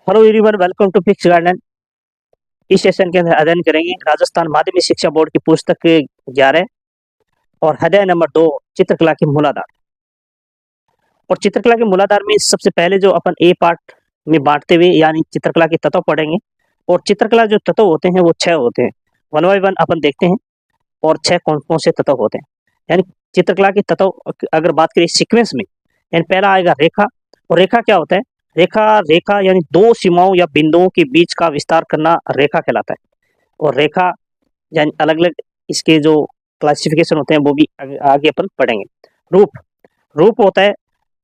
Hello everyone, welcome to fix garden. इस session के अंदर अध्ययन करेंगे राजस्थान माध्यमिक शिक्षा बोर्ड की पुस्तक 11 और अध्याय नंबर 2 चित्रकला के मूलाधार। और चित्रकला के मूलाधार में सबसे पहले जो अपन ए पार्ट में बांटते हुए यानी चित्रकला के तत्व पढ़ेंगे। और चित्रकला जो तत्व होते हैं वो 6 होते हैं। वन बाय वन अपन देखते हैं और 6 कौन कौन से तत्व होते हैं। यानी चित्रकला के तत्व अगर बात करें सीक्वेंस में, यानी पहला आएगा रेखा। और रेखा क्या होता है? रेखा रेखा यानी दो सीमाओं या बिंदुओं के बीच का विस्तार करना रेखा कहलाता है। और रेखा यानी अलग अलग इसके जो क्लासिफिकेशन होते हैं वो भी आगे अपन पढ़ेंगे। रूप रूप होता है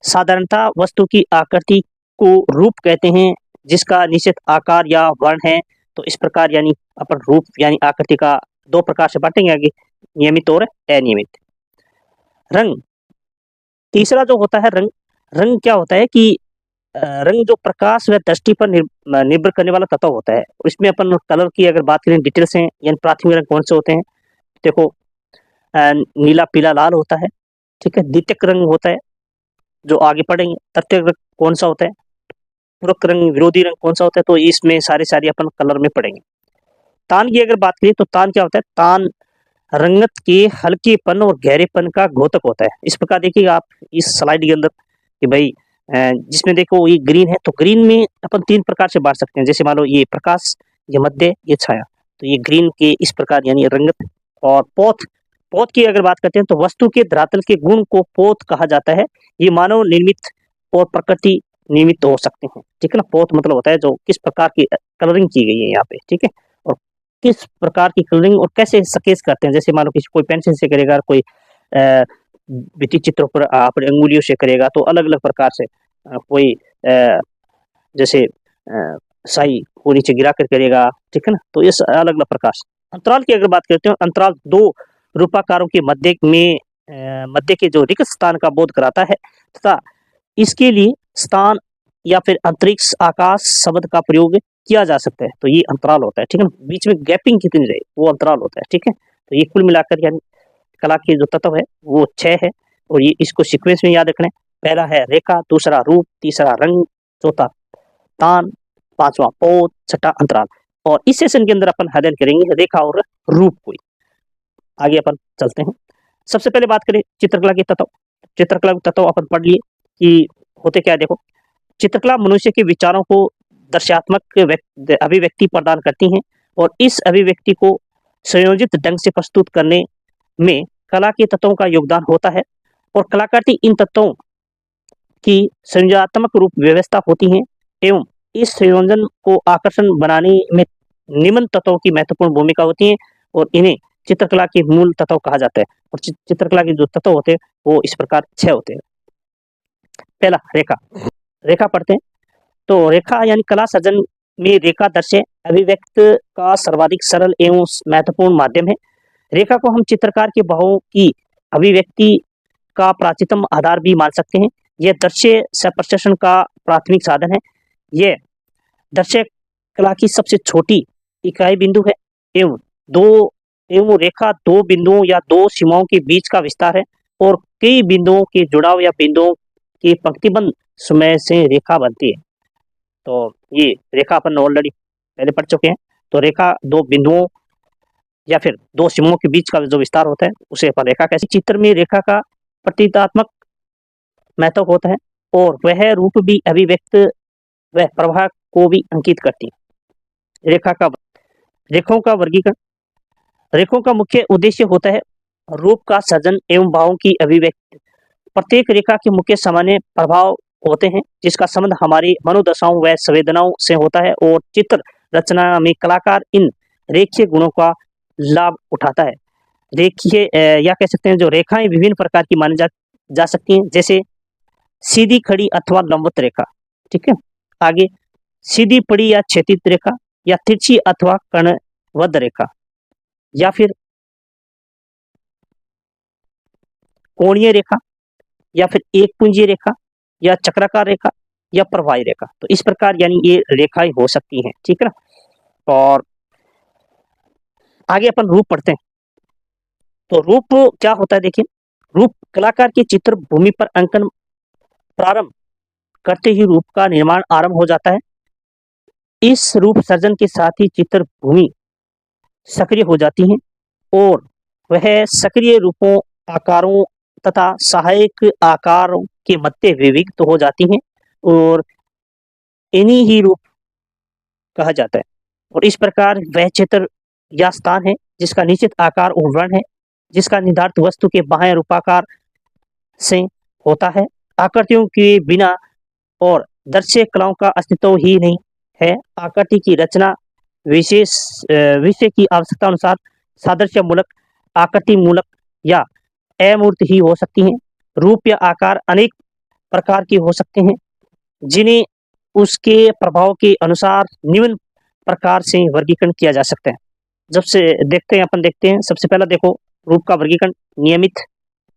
साधारणतः वस्तु की आकृति को रूप कहते हैं जिसका निश्चित आकार या वर्ण है। तो इस प्रकार यानी अपन रूप यानी आकृति का दो प्रकार से बांटेंगे आगे, नियमित और अनियमित। रंग तीसरा जो होता है रंग। रंग क्या होता है कि रंग जो प्रकाश व दृष्टि पर निर्भर करने वाला तत्व होता है। इसमें अपन कलर की अगर बात करें डिटेल से, यानी प्राथमिक रंग कौन से होते हैं? देखो, नीला पीला लाल होता है, ठीक है। द्वितीयक रंग होता है जो आगे पढ़ेंगे। तृतीयक रंग कौन सा होता है? पूरक रंग, विरोधी रंग कौन सा होता है? तो इसमें सारे अपन कलर में पढ़ेंगे। तान की अगर बात करें तो तान क्या होता है? तान रंगत के हल्केपन और गहरेपन का द्योतक होता है। इस प्रकार देखिएगा आप इस स्लाइड के अंदर कि भाई जिसमें देखो ये ग्रीन है, तो ग्रीन में अपन 3 प्रकार से बांट सकते हैं। जैसे मान लो ये प्रकाश, ये मध्य, ये छाया। तो ये ग्रीन के इस प्रकार यानी रंगत। और पोत पोत की अगर बात करते हैं तो वस्तु के धरातल के गुण को पोत कहा जाता है। ये मानव निर्मित और प्रकृति निर्मित हो सकते हैं, ठीक है ना। पोत मतलब होता है जो किस प्रकार की कलरिंग की गई है यहाँ पे, ठीक है। और किस प्रकार की कलरिंग और कैसे स्केच करते हैं। जैसे मान लो किसी कोई पेंसिल से करेगा, कोई भित्ति चित्रों पर अपने अंगुलियों से करेगा, तो अलग अलग प्रकार से कोई जैसे साई को नीचे गिरा कर करेगा, ठीक है ना। तो इस अलग अलग प्रकार से। अंतराल की अगर बात करते हैं, अंतराल दो रूपाकारों के मध्य में मध्य के जो रिक्त स्थान का बोध कराता है तथा इसके लिए स्थान या फिर अंतरिक्ष आकाश शब्द का प्रयोग किया जा सकता है। तो ये अंतराल होता है, ठीक है ना। बीच में गैपिंग कितनी रहे वो अंतराल होता है, ठीक है। तो ये कुल मिलाकर यानी कला के जो तत्व है वो 6 है। और ये इसको सीक्वेंस में याद रखना है। पहला है रेखा, दूसरा रूप, तीसरा रंग, चौथा तान, पांचवा पोत, छठा अंतराल। और इस सेशन के अंदर अपन अध्ययन करेंगे रेखा और रूप को। आगे अपन चलते हैं। सबसे पहले बात करें चित्रकला के तत्व। चित्रकला के तत्व अपन पढ़ लिए कि होते क्या है। देखो, चित्रकला मनुष्य के विचारों को दर्शात्मक अभिव्यक्ति प्रदान करती हैं और इस अभिव्यक्ति को संयोजित ढंग से प्रस्तुत करने में कला के तत्वों का योगदान होता है। और कलाकृति इन तत्वों की संयोजनात्मक रूप व्यवस्था होती है एवं इस संयोजन को आकर्षण बनाने में निम्न तत्वों की महत्वपूर्ण भूमिका होती है। और इन्हें चित्रकला के मूल तत्व कहा जाता है। और चित्रकला के जो तत्व होते हैं वो इस प्रकार 6 होते हैं। पहला रेखा। रेखा पढ़ते हैं तो रेखा यानी कला सृजन में रेखा दृश्य अभिव्यक्त का सर्वाधिक सरल एवं महत्वपूर्ण माध्यम है। रेखा को हम चित्रकार के भावों की अभिव्यक्ति का प्राचीनतम आधार भी मान सकते हैं। यह दृश्य संप्रेषण का प्राथमिक साधन है। यह दृश्य कला की सबसे छोटी इकाई बिंदु है एवं रेखा दो बिंदुओं या दो सीमाओं के बीच का विस्तार है। और कई बिंदुओं के जुड़ाव या बिंदुओं के पंक्तिबंध समय से रेखा बनती है। तो ये रेखा अपन ऑलरेडी पहले पढ़ चुके हैं। तो रेखा दो बिंदुओं या फिर दो सीमाओं के बीच का जो विस्तार होता है उसे अपन रेखा कहते हैं। चित्र में रेखा का प्रतीकात्मक महत्व होता है और वह रूप भी अभिव्यक्त व प्रवाह को भी अंकित करती है। रेखाओं का वर्गीकरण। रेखाओं का मुख्य उद्देश्य होता है रूप का सृजन एवं भावों की अभिव्यक्ति। प्रत्येक रेखा के मुख्य सामान्य प्रभाव होते हैं जिसका संबंध हमारी मनोदशाओं व संवेदनाओं से होता है। और चित्र रचना में कलाकार इन रेखीय गुणों का लाभ उठाता है। रेखीय या कह सकते हैं जो रेखाएं विभिन्न प्रकार की मानी जा सकती हैं। जैसे सीधी खड़ी अथवा लंबवत रेखा, ठीक है। आगे सीधी पड़ी या क्षैतिज रेखा, या तिरछी अथवा कर्णबद्ध रेखा, या फिर कोणीय रेखा, या फिर एक पुंजीय रेखा, या चक्राकार रेखा, या प्रवाही रेखा। तो इस प्रकार यानी ये रेखाएं हो सकती हैं, ठीक है ना। और आगे अपन रूप पढ़ते हैं। तो रूप क्या होता है देखिए। रूप कलाकार के चित्र भूमि पर अंकन प्रारंभ करते ही रूप का निर्माण आरंभ हो जाता है। इस रूप सर्जन के साथ ही चित्र भूमि सक्रिय हो जाती है और वह सक्रिय रूपों, आकारों तथा सहायक आकारों के मध्य विविक्त हो जाती हैं और इन्हीं ही रूप कहा जाता है। और इस प्रकार वह चित्र या स्थान है जिसका निश्चित आकार और वर्ण है, जिसका निर्धारित वस्तु के बाह्य रूपाकार से होता है। आकृतियों के बिना और दृश्य कलाओं का अस्तित्व ही नहीं है। आकृति की रचना विषय की आवश्यकता अनुसार सादृश्यमूलक, आकृतिमूलक या अमूर्त ही हो सकती हैं। रूप या आकार अनेक प्रकार के हो सकते हैं, जिन्हें उसके प्रभाव के अनुसार निम्न प्रकार से वर्गीकरण किया जा सकता है। अपन देखते हैं, सबसे पहला देखो रूप का वर्गीकरण नियमित,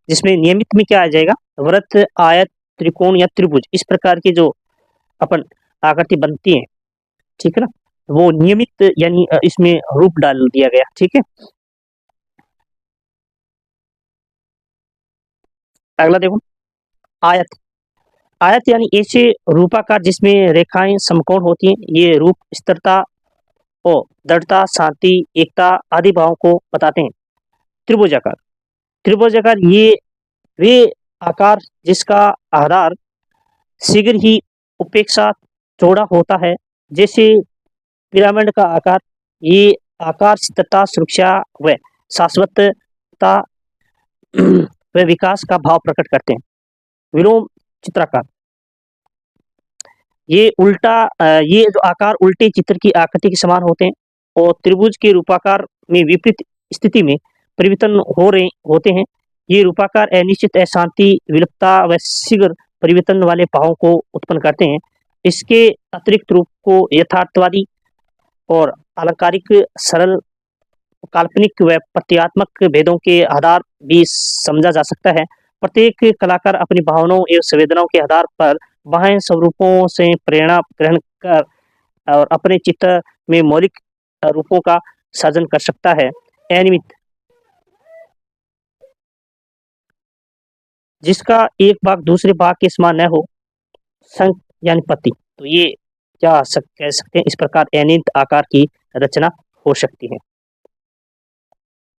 जिसमें नियमित में क्या आ जाएगा, वृत्त, आयत, त्रिकोण या त्रिभुज, इस प्रकार की जो अपन आकृति बनती है, ठीक है ना, वो नियमित यानी इसमें रूप डाल दिया गया। ठीक है, अगला देखो आयत। आयत यानी ऐसे रूपाकार जिसमें रेखाएं समकोण होती हैं। ये रूप स्थिरता और दृढ़ता, शांति, एकता आदि भावों को बताते हैं। त्रिभुजाकार, त्रिभुजाकार ये वे आकार जिसका आधार शीघ्र ही उपेक्षा चौड़ा होता है, जैसे पिरामिड का आकार। ये आकार स्थिरता, सुरक्षा व शाश्वतता व विकास का भाव प्रकट करते हैं। विलोम चित्राकार, ये जो आकार उल्टे चित्र की आकृति के समान होते हैं और त्रिभुज के रूपाकार में विपरीत स्थिति में परिवर्तन हो रहे होते हैं। ये रूपाकार अनिश्चित, अशांति, विलुप्तता व शीघ्र परिवर्तन वाले भावों को उत्पन्न करते हैं। इसके अतिरिक्त रूप को यथार्थवादी और अलंकारिक, सरल, काल्पनिक व प्रतीकात्मक भेदों के आधार भी समझा जा सकता है। प्रत्येक कलाकार अपनी भावनाओं एवं संवेदनाओं के आधार पर बाह्य स्वरूपों से प्रेरणा ग्रहण कर और अपने चित्र में मौलिक रूपों का सृजन कर सकता है। अनियमित, जिसका एक भाग दूसरे भाग के समान न हो, संक यानी पत्ती, तो ये कह सकते हैं, इस प्रकार अनियमित आकार की रचना हो सकती है।